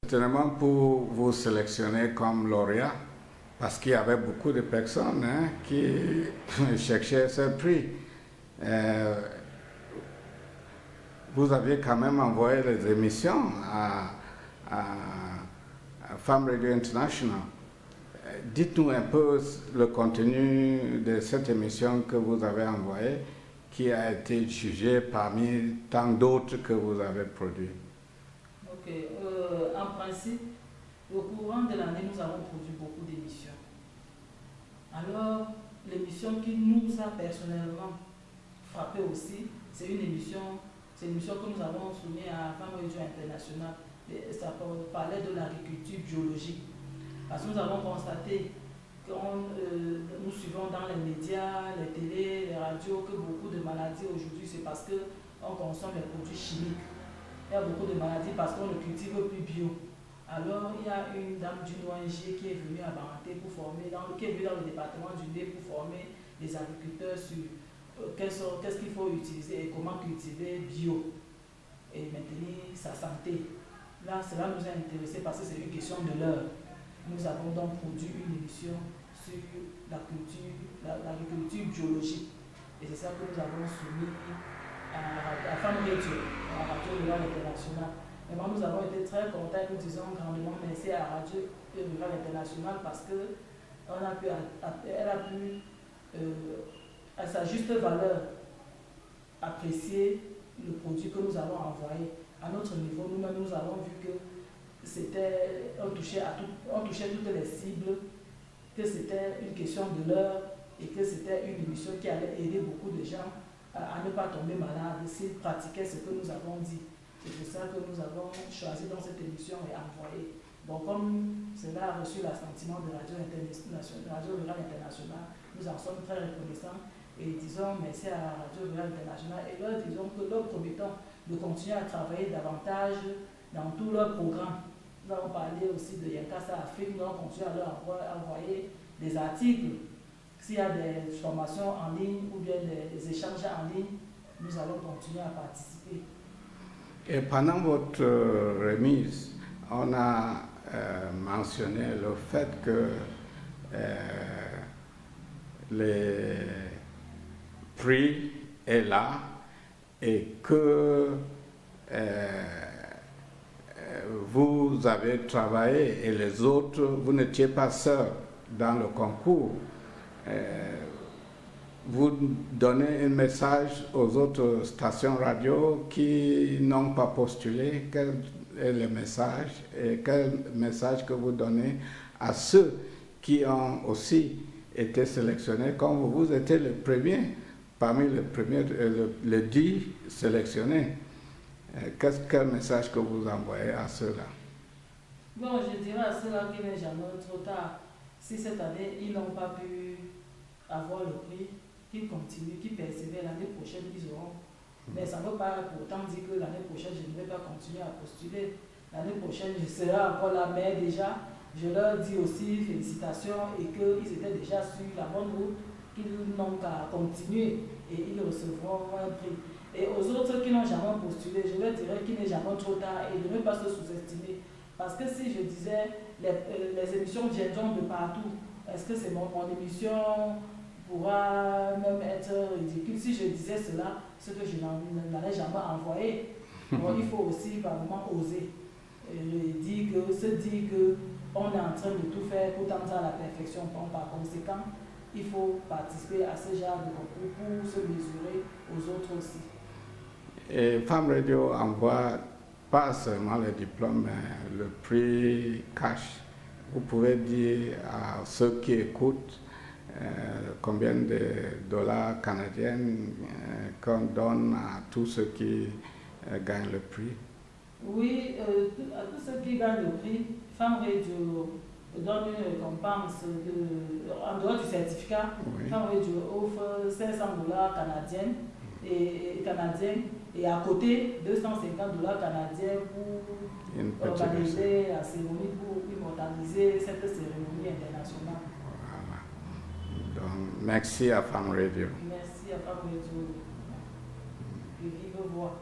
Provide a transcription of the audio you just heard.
Tellement pour vous sélectionner comme lauréat, parce qu'il y avait beaucoup de personnes qui cherchaient ce prix. Vous aviez quand même envoyé les émissions à Femme Radio International. Dites-nous un peu le contenu de cette émission que vous avez envoyée, qui a été jugée parmi tant d'autres que vous avez produits. Ok, en principe, au courant de l'année, nous avons produit beaucoup d'émissions. Alors, l'émission qui nous a personnellement frappé aussi, c'est une émission que nous avons soumise à Femme Radio International. Ça parlait de l'agriculture biologique. Parce que nous avons constaté que nous suivons dans les médias, les télés, les radios, que beaucoup de maladies aujourd'hui, c'est parce qu'on consomme les produits chimiques. Il y a beaucoup de maladies parce qu'on ne cultive plus bio. Alors, il y a une dame d'une ONG qui est venue à Baranté pour former, qui est venue dans le département du Nez pour former les agriculteurs sur qu'est-ce qu'il faut utiliser et comment cultiver bio et maintenir sa santé. Là, cela nous a intéressés parce que c'est une question de l'heure. Nous avons donc produit une émission sur l'agriculture biologique. Et c'est ça que nous avons soumis à Femme Radio, à Radio Rurale Internationale. Vraiment, nous avons été très contents, nous disons grandement merci à Radio Rurale Internationale parce qu'elle a pu, à sa juste valeur, apprécier le produit que nous avons envoyé. À notre niveau, nous-mêmes, nous avons vu que on touchait toutes les cibles, que c'était une question de l'heure et que c'était une émission qui allait aider beaucoup de gens à ne pas tomber malade s'ils pratiquaient ce que nous avons dit. C'est pour ça que nous avons choisi dans cette émission et envoyé. Donc comme cela a reçu l'assentiment de Radio Rurale Internationale, nous en sommes très reconnaissants et disons merci à Radio Rurale Internationale et leur disons que leur promettons de continuer à travailler davantage dans tous leurs programmes. Nous avons parlé aussi de Yankasa Afrique, nous allons continuer à leur envoyer des articles. S'il y a des formations en ligne ou bien des échanges en ligne, nous allons continuer à participer. Et pendant votre remise, on a mentionné le fait que les prix est là et que vous avez travaillé et les autres, vous n'étiez pas seuls dans le concours. Vous donnez un message aux autres stations radio qui n'ont pas postulé. Quel est le message et quel message que vous donnez à ceux qui ont aussi été sélectionnés comme vous étiez le premier parmi les premiers, les 10 sélectionnés? Quel message que vous envoyez à ceux-là? Bon, je dirais à ceux-là qu'il n'est jamais trop tard. Si cette année, ils n'ont pas pu avoir le prix, qu'ils continuent, qu'ils persévèrent, l'année prochaine, ils auront. Mais ça ne veut pas pourtant dire que l'année prochaine, je ne vais pas continuer à postuler. L'année prochaine, je serai encore là, mais déjà, je leur dis aussi félicitations et qu'ils étaient déjà sur la bonne route, qu'ils n'ont qu'à continuer et ils recevront un prix. Et aux autres qui n'ont jamais postulé, je leur dirais qu'il n'est jamais trop tard et de ne pas se sous-estimer. Parce que si je disais, les émissions viendront de partout, est-ce que c'est mon émission pourra même être ridicule? Si je disais cela, ce que je n'allais jamais envoyer. Donc il faut aussi par moment oser. Dire qu'on est en train de tout faire pour tendre à la perfection. Donc, par conséquent, il faut participer à ce genre de concours pour se mesurer aux autres aussi. Et Femme Radio envoie pas seulement le diplôme, mais le prix cash. Vous pouvez dire à ceux qui écoutent combien de dollars canadiens qu'on donne à tous ceux qui gagnent le prix? Oui, à tous ceux qui gagnent le prix, Femme Radio donne une récompense en dehors du certificat. Oui. Femme Radio offre 500 dollars canadiens et à côté 250 dollars canadiens pour organiser la cérémonie, pour immortaliser cette cérémonie internationale. Voilà. Donc, merci à Femme Radio. Merci à Femme Radio. Que vive voix.